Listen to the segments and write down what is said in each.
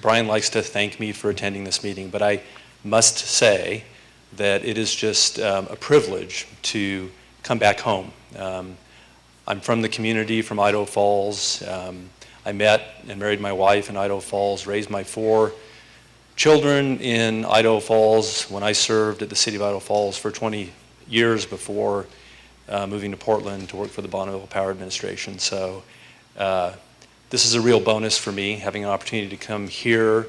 Brian likes to thank me for attending this meeting, but I must say that it is just a privilege to come back home. I'm from the community, from Idaho Falls. I met and married my wife in Idaho Falls, raised my 4 children in Idaho Falls when I served at the city of Idaho Falls for 20 years before moving to Portland to work for the Bonneville Power Administration. So this is a real bonus for me, having an opportunity to come here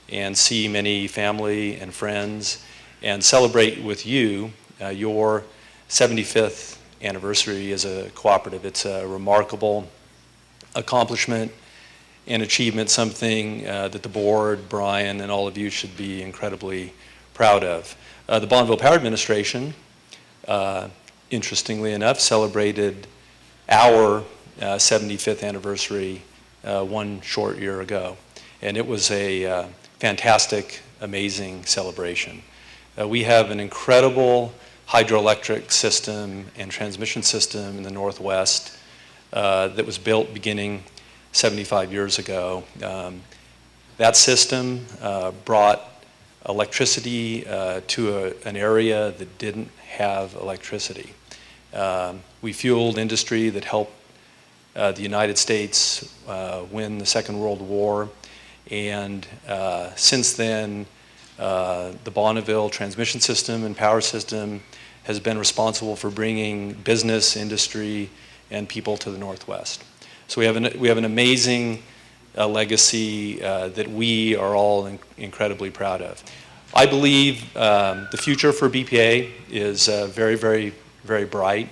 and see many family and friends and celebrate with you your 75th anniversary as a cooperative. It's a remarkable accomplishment and achievement, something that the board, Brian, and all of you should be incredibly proud of. The Bonneville Power Administration, interestingly enough, celebrated our 75th anniversary 1 short year ago. And it was a fantastic, amazing celebration. We have an incredible hydroelectric system and transmission system in the Northwest that was built beginning 75 years ago. That system brought electricity to an area that didn't have electricity. We fueled industry that helped the United States win the Second World War, and since then the Bonneville transmission system and power system has been responsible for bringing business, industry, and people to the Northwest. So we have an amazing legacy that we are all incredibly proud of. I believe the future for BPA is very, very, very bright.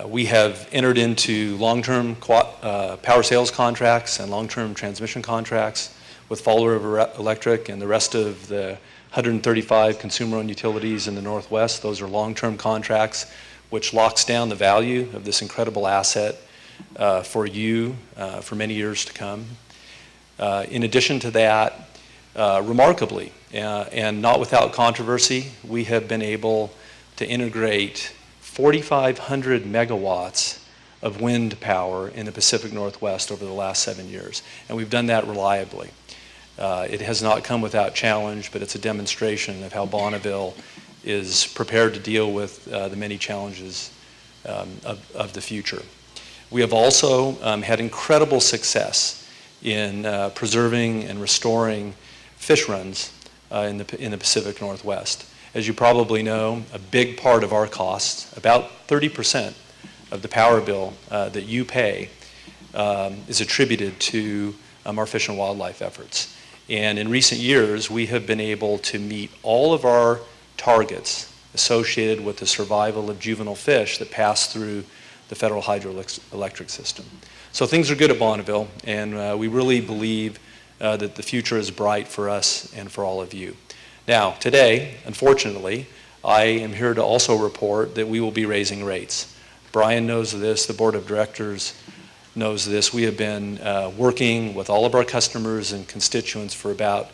We have entered into long-term power sales contracts and long-term transmission contracts with Fall River Electric and the rest of the 135 consumer-owned utilities in the Northwest. Those are long-term contracts which locks down the value of this incredible asset for you for many years to come. In addition to that, remarkably, and not without controversy, we have been able to integrate 4,500 megawatts of wind power in the Pacific Northwest over the last 7 years. And we've done that reliably. It has not come without challenge, but it's a demonstration of how Bonneville is prepared to deal with the many challenges of the future. We have also had incredible success in preserving and restoring fish runs in the Pacific Northwest. As you probably know, a big part of our costs, about 30% of the power bill that you pay, is attributed to our fish and wildlife efforts. And in recent years, we have been able to meet all of our targets associated with the survival of juvenile fish that pass through the federal hydroelectric system. So things are good at Bonneville, and we really believe that the future is bright for us and for all of you. Now, today, unfortunately, I am here to also report that we will be raising rates. Brian knows this, the board of directors knows this. We have been working with all of our customers and constituents for about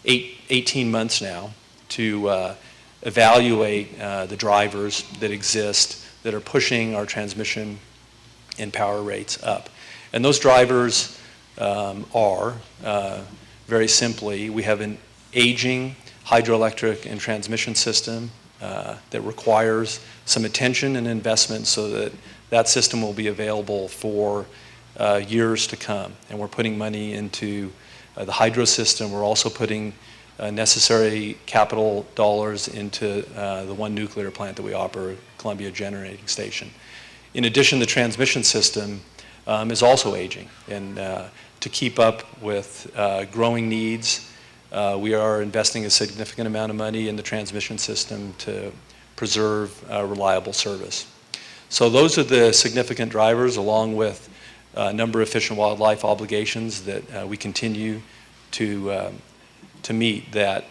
18 months now to evaluate the drivers that exist that are pushing our transmission and power rates up. And those drivers are, very simply, we have an aging hydroelectric and transmission system that requires some attention and investment so that that system will be available for years to come. And we're putting money into the hydro system. We're also putting necessary capital dollars into the one nuclear plant that we operate, Columbia Generating Station. In addition, the transmission system is also aging. And to keep up with growing needs, we are investing a significant amount of money in the transmission system to preserve reliable service. So those are the significant drivers, along with a number of fish and wildlife obligations that we continue to meet, that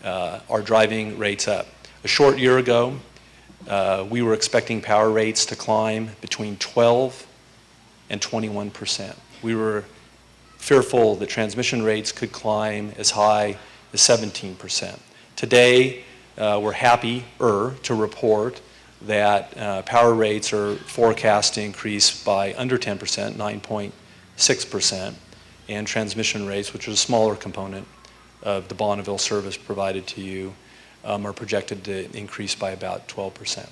are driving rates up. A short year ago, we were expecting power rates to climb between 12 and 21%. We were fearful that transmission rates could climb as high as 17%. Today, we're happier to report that power rates are forecast to increase by under 10%, 9.6%, and transmission rates, which is a smaller component of the Bonneville service provided to you, are projected to increase by about 12%.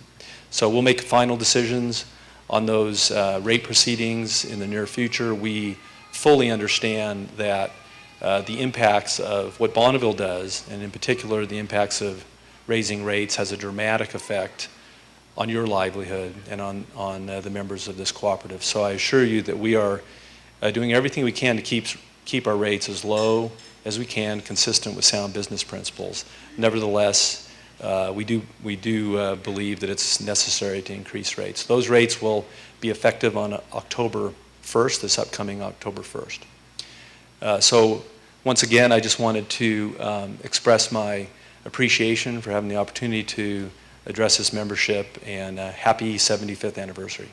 So we'll make final decisions on those rate proceedings in the near future. We fully understand that the impacts of what Bonneville does, and in particular the impacts of raising rates, has a dramatic effect on your livelihood and on the members of this cooperative. So I assure you that we are doing everything we can to keep our rates as low as we can, consistent with sound business principles. Nevertheless, we do believe that it's necessary to increase rates. Those rates will be effective on October 1st, this upcoming October 1st. So once again, I just wanted to express my appreciation for having the opportunity to address this membership, and happy 75th anniversary.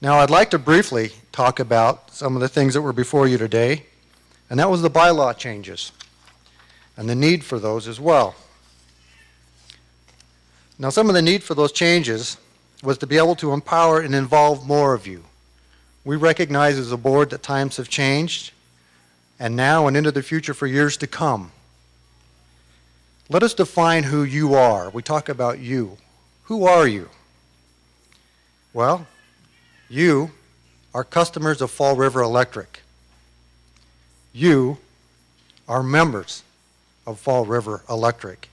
Now I'd like to briefly talk about some of the things that were before you today, and that was the bylaw changes and the need for those as well. Now some of the need for those changes was to be able to empower and involve more of you. We recognize as a board that times have changed, and now and into the future for years to come. Let us define who you are. We talk about you. Who are you? Well, you are customers of Fall River Electric. You are members of Fall River Electric.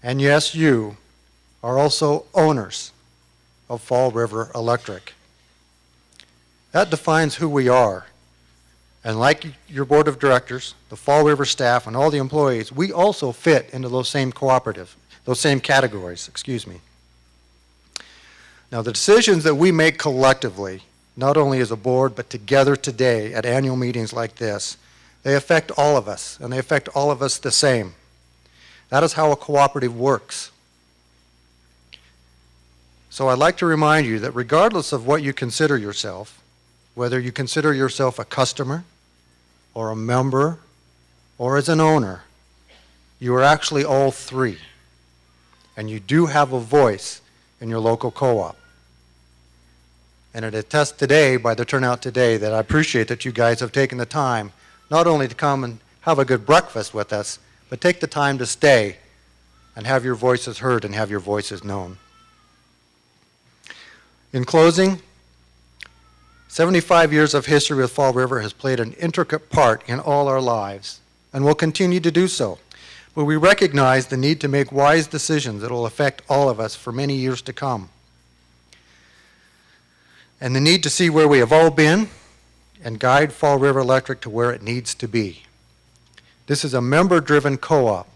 And yes, you are also owners of Fall River Electric. That defines who we are. And like your board of directors, the Fall River staff, and all the employees, we also fit into those same categories, excuse me. Now the decisions that we make collectively, not only as a board, but together today at annual meetings like this, they affect all of us, and they affect all of us the same. That is how a cooperative works. So I'd like to remind you that regardless of what you consider yourself, whether you consider yourself a customer, or a member, or as an owner, you are actually all three. And you do have a voice in your local co-op. And it attests today, by the turnout today, that I appreciate that you guys have taken the time not only to come and have a good breakfast with us, but take the time to stay and have your voices heard and have your voices known. In closing, 75 years of history with Fall River has played an intricate part in all our lives and will continue to do so. But we recognize the need to make wise decisions that will affect all of us for many years to come. And the need to see where we have all been and guide Fall River Electric to where it needs to be. This is a member-driven co-op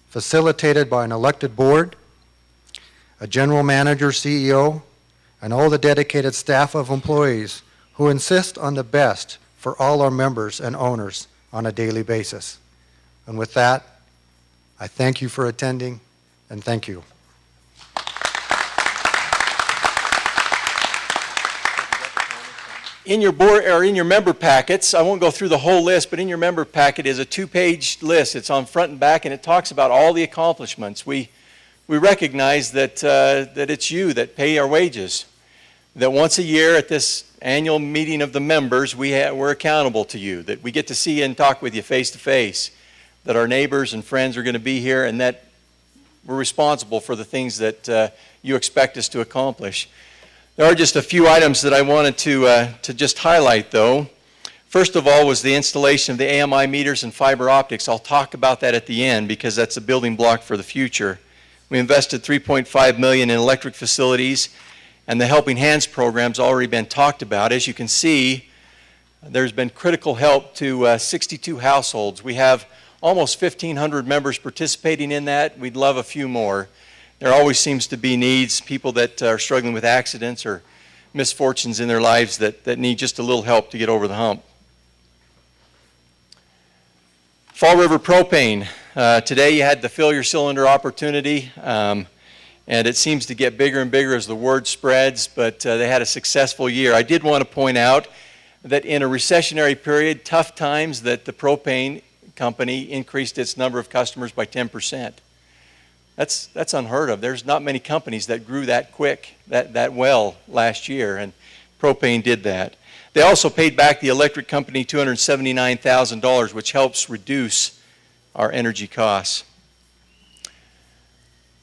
facilitated by an elected board, a general manager, CEO, and all the dedicated staff of employees who insist on the best for all our members and owners on a daily basis. And with that, I thank you for attending, and thank you. In your board or in your member packets, I won't go through the whole list, but in your member packet is a 2-page list. It's on front and back, and it talks about all the accomplishments. We recognize that it's you that pay our wages. That once a year at this annual meeting of the members, we're accountable to you. That we get to see you and talk with you face to face. That our neighbors and friends are going to be here, and that we're responsible for the things that you expect us to accomplish. There are just a few items that I wanted to just highlight, though. First of all was the installation of the AMI meters and fiber optics. I'll talk about that at the end because that's a building block for the future. We invested $3.5 million in electric facilities, and the Helping Hands program's already been talked about. As you can see, there's been critical help to 62 households. We have almost 1,500 members participating in that. We'd love a few more. There always seems to be needs, people that are struggling with accidents or misfortunes in their lives that need just a little help to get over the hump. Fall River Propane. Today you had the fill your cylinder opportunity, and it seems to get bigger and bigger as the word spreads, but they had a successful year. I did want to point out that in a recessionary period, tough times, that the propane company increased its number of customers by 10%. That's unheard of. There's not many companies that grew that quick, that well last year, and propane did that. They also paid back the electric company $279,000, which helps reduce our energy costs.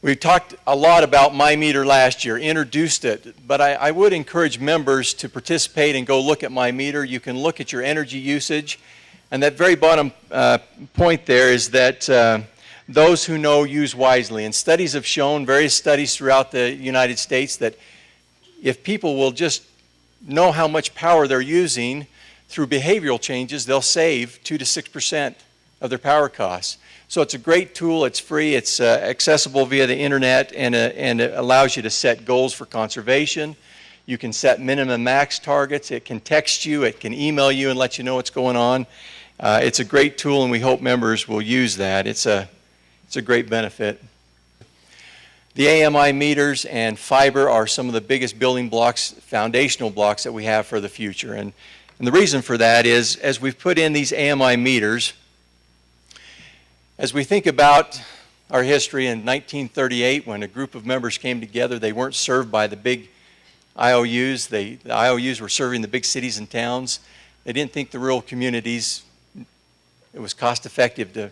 We talked a lot about My Meter last year, introduced it, but I would encourage members to participate and go look at My Meter. You can look at your energy usage, and that very bottom point there is that those who know use wisely. And studies have shown, various studies throughout the United States, that if people will just know how much power they're using through behavioral changes, they'll save 2 to 6% of their power costs. So it's a great tool. It's free. It's accessible via the internet, and it allows you to set goals for conservation. You can set minimum max targets. It can text you. It can email you and let you know what's going on. It's a great tool, and we hope members will use that. It's a great benefit. The AMI meters and fiber are some of the biggest building blocks, foundational blocks that we have for the future. And the reason for that is, as we've put in these AMI meters, as we think about our history in 1938, when a group of members came together, they weren't served by the big IOUs. The IOUs were serving the big cities and towns. They didn't think the rural communities, it was cost effective to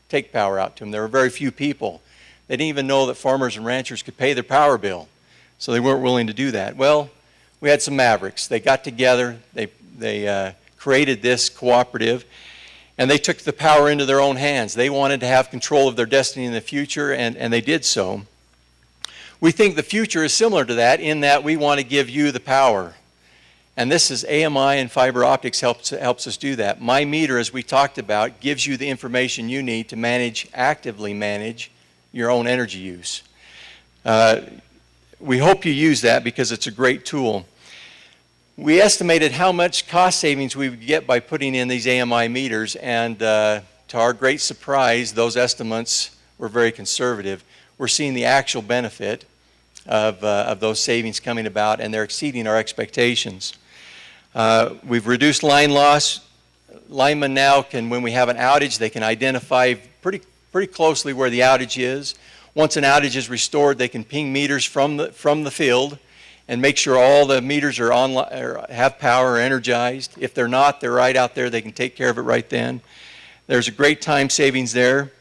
take power out to them. There were very few people. They didn't even know that farmers and ranchers could pay their power bill, so they weren't willing to do that. Well, we had some mavericks. They got together, they created this cooperative, and they took the power into their own hands. They wanted to have control of their destiny in the future, and they did so. We think the future is similar to that, in that we want to give you the power. And this is AMI and fiber optics helps us do that. My Meter, as we talked about, gives you the information you need to actively manage your own energy use. We hope you use that because it's a great tool. We estimated how much cost savings we would get by putting in these AMI meters, and to our great surprise, those estimates were very conservative. We're seeing the actual benefit of those savings coming about, and they're exceeding our expectations. We've reduced line loss. Linemen now can, when we have an outage, they can identify pretty closely where the outage is. Once an outage is restored, they can ping meters from the field and make sure all the meters are on, or have power, or energized. If they're not, they're right out there. They can take care of it right then. There's a great time savings there.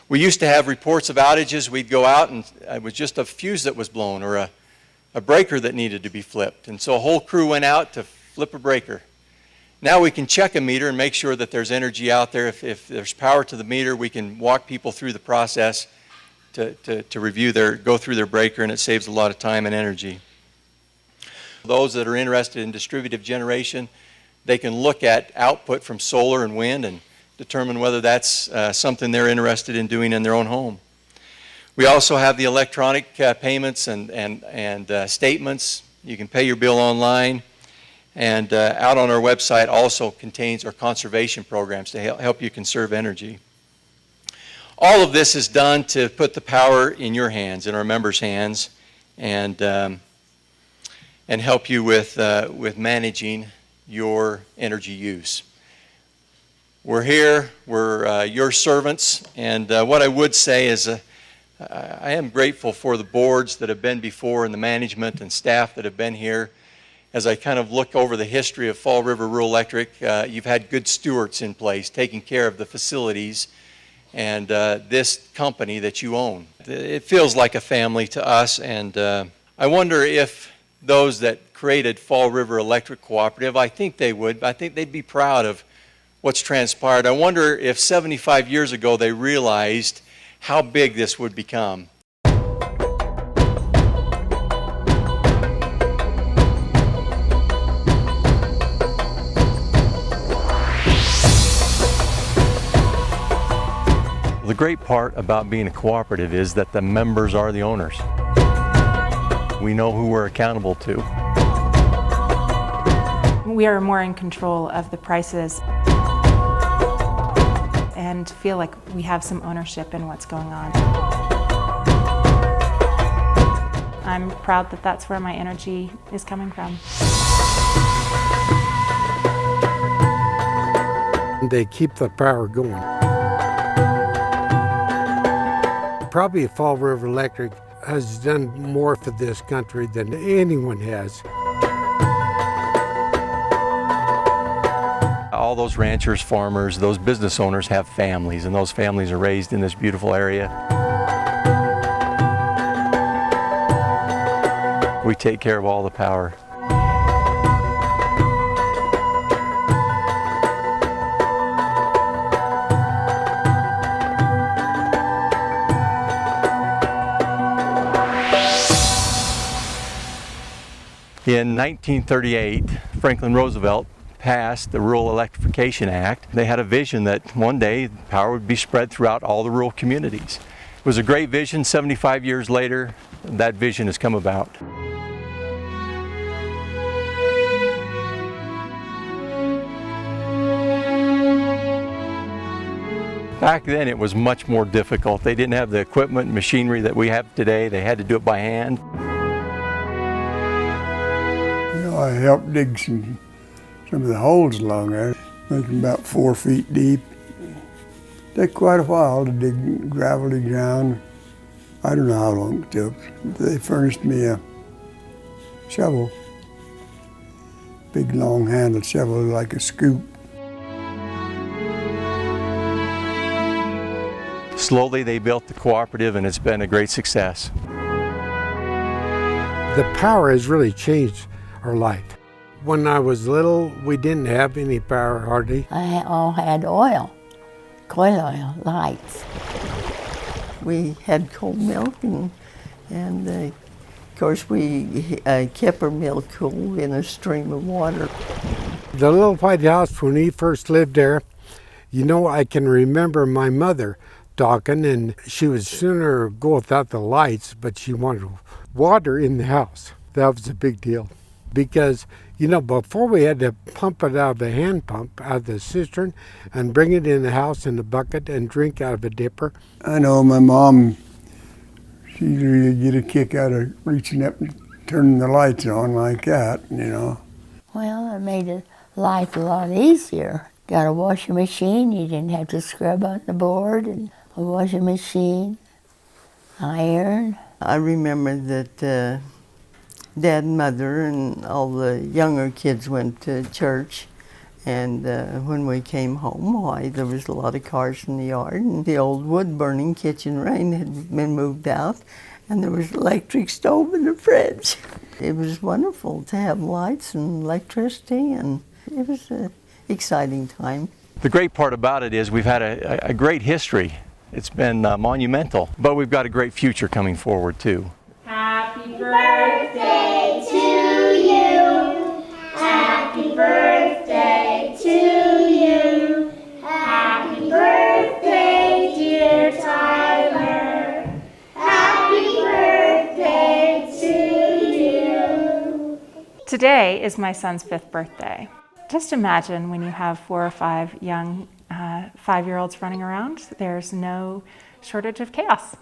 We used to have reports of outages. We'd go out and it was just a fuse that was blown, or a breaker that needed to be flipped. And so a whole crew went out to flip a breaker. Now we can check a meter and make sure that there's energy out there. If there's power to the meter, we can walk people through the process to go through their breaker, and it saves a lot of time and energy. Those that are interested in distributed generation, they can look at output from solar and wind and determine whether that's something they're interested in doing in their own home. We also have the electronic payments and statements. You can pay your bill online. And out on our website also contains our conservation programs to help you conserve energy. All of this is done to put the power in your hands, in our members' hands, and help you with managing your energy use. We're here, we're your servants, and what I would say is I am grateful for the boards that have been before, and the management and staff that have been here. As I kind of look over the history of Fall River Rural Electric, you've had good stewards in place taking care of the facilities and this company that you own. It feels like a family to us, and I wonder if those that created Fall River Electric Cooperative, I think they would. I think they'd be proud of what's transpired. I wonder if 75 years ago they realized how big this would become. The great part about being a cooperative is that the members are the owners. We know who we're accountable to. We are more in control of the prices and feel like we have some ownership in what's going on. I'm proud that that's where my energy is coming from. They keep the power going. Probably Fall River Electric has done more for this country than anyone has. All those ranchers, farmers, those business owners have families, and those families are raised in this beautiful area. We take care of all the power. In 1938, Franklin Roosevelt passed the Rural Electrification Act. They had a vision that one day power would be spread throughout all the rural communities. It was a great vision. 75 years later, that vision has come about. Back then it was much more difficult. They didn't have the equipment and machinery that we have today. They had to do it by hand. I helped dig some of the holes along there, making about 4 feet deep. Took quite a while to dig gravelly ground. I don't know how long it took. They furnished me a shovel, big long-handled shovel like a scoop. Slowly they built the cooperative, and it's been a great success. The power has really changed our life. When I was little, we didn't have any power hardly. I all had oil, coal oil, lights. We had cold milk, and of course we kept our milk cool in a stream of water. The little white house, when we first lived there, you know, I can remember my mother talking, and she would sooner go without the lights, but she wanted water in the house. That was a big deal. Because, you know, before we had to pump it out of the hand pump, out of the cistern, and bring it in the house in a bucket and drink out of a dipper. I know my mom, she'd really get a kick out of reaching up and turning the lights on like that, you know. Well, it made life a lot easier. Got a washing machine, you didn't have to scrub on the board, and a washing machine, iron. I remember that Dad and Mother and all the younger kids went to church, and when we came home, why, there was a lot of cars in the yard, and the old wood-burning kitchen range had been moved out, and there was an electric stove in the fridge. It was wonderful to have lights and electricity, and it was an exciting time. The great part about it is we've had a great history. It's been monumental, but we've got a great future coming forward too. Happy birthday to you. Happy birthday to you. Happy birthday, dear Tyler. Happy birthday to you. Today is my son's 5th birthday. Just imagine when you have 4 or 5 young 5-year-olds running around, there's no shortage of chaos.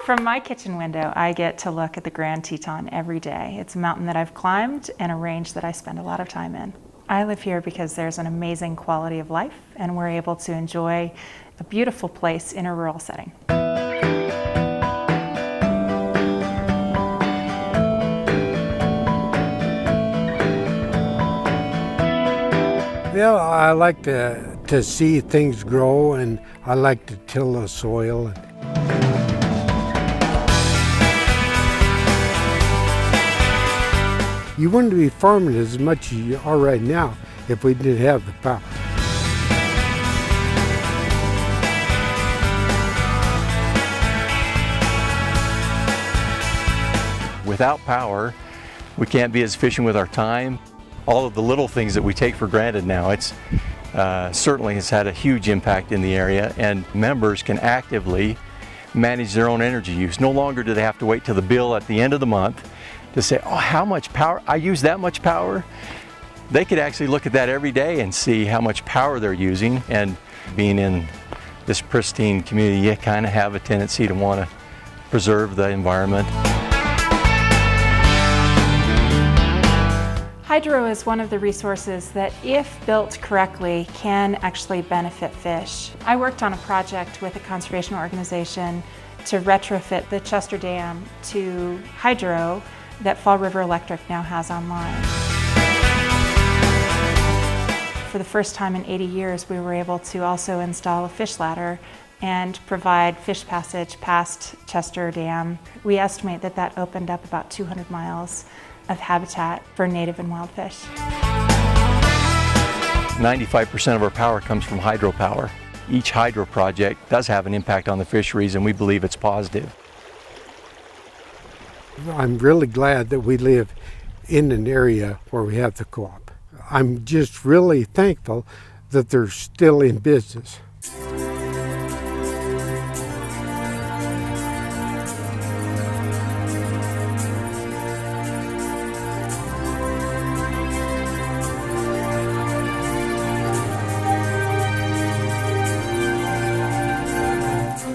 From my kitchen window, I get to look at the Grand Teton every day. It's a mountain that I've climbed and a range that I spend a lot of time in. I live here because there's an amazing quality of life, and we're able to enjoy a beautiful place in a rural setting. Yeah, I like to see things grow, and I like to till the soil. You wouldn't be farming as much as you are right now if we didn't have the power. Without power, we can't be as efficient with our time. All of the little things that we take for granted now, it's certainly has had a huge impact in the area, and members can actively manage their own energy use. No longer do they have to wait till the bill at the end of the month to say, oh, how much power? I use that much power? They could actually look at that every day and see how much power they're using, and being in this pristine community, you kind of have a tendency to want to preserve the environment. Hydro is one of the resources that, if built correctly, can actually benefit fish. I worked on a project with a conservation organization to retrofit the Chester Dam to hydro that Fall River Electric now has online. For the first time in 80 years, we were able to also install a fish ladder and provide fish passage past Chester Dam. We estimate that that opened up about 200 miles of habitat for native and wild fish. 95% of our power comes from hydropower. Each hydro project does have an impact on the fisheries, and we believe it's positive. I'm really glad that we live in an area where we have the co-op. I'm just really thankful that they're still in business.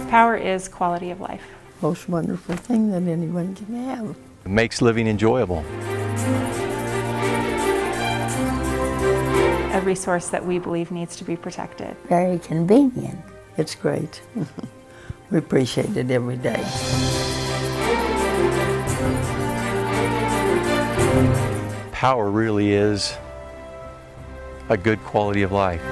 Power is quality of life. Most wonderful thing that anyone can have. It makes living enjoyable. A resource that we believe needs to be protected. Very convenient. It's great. We appreciate it every day. Power really is a good quality of life.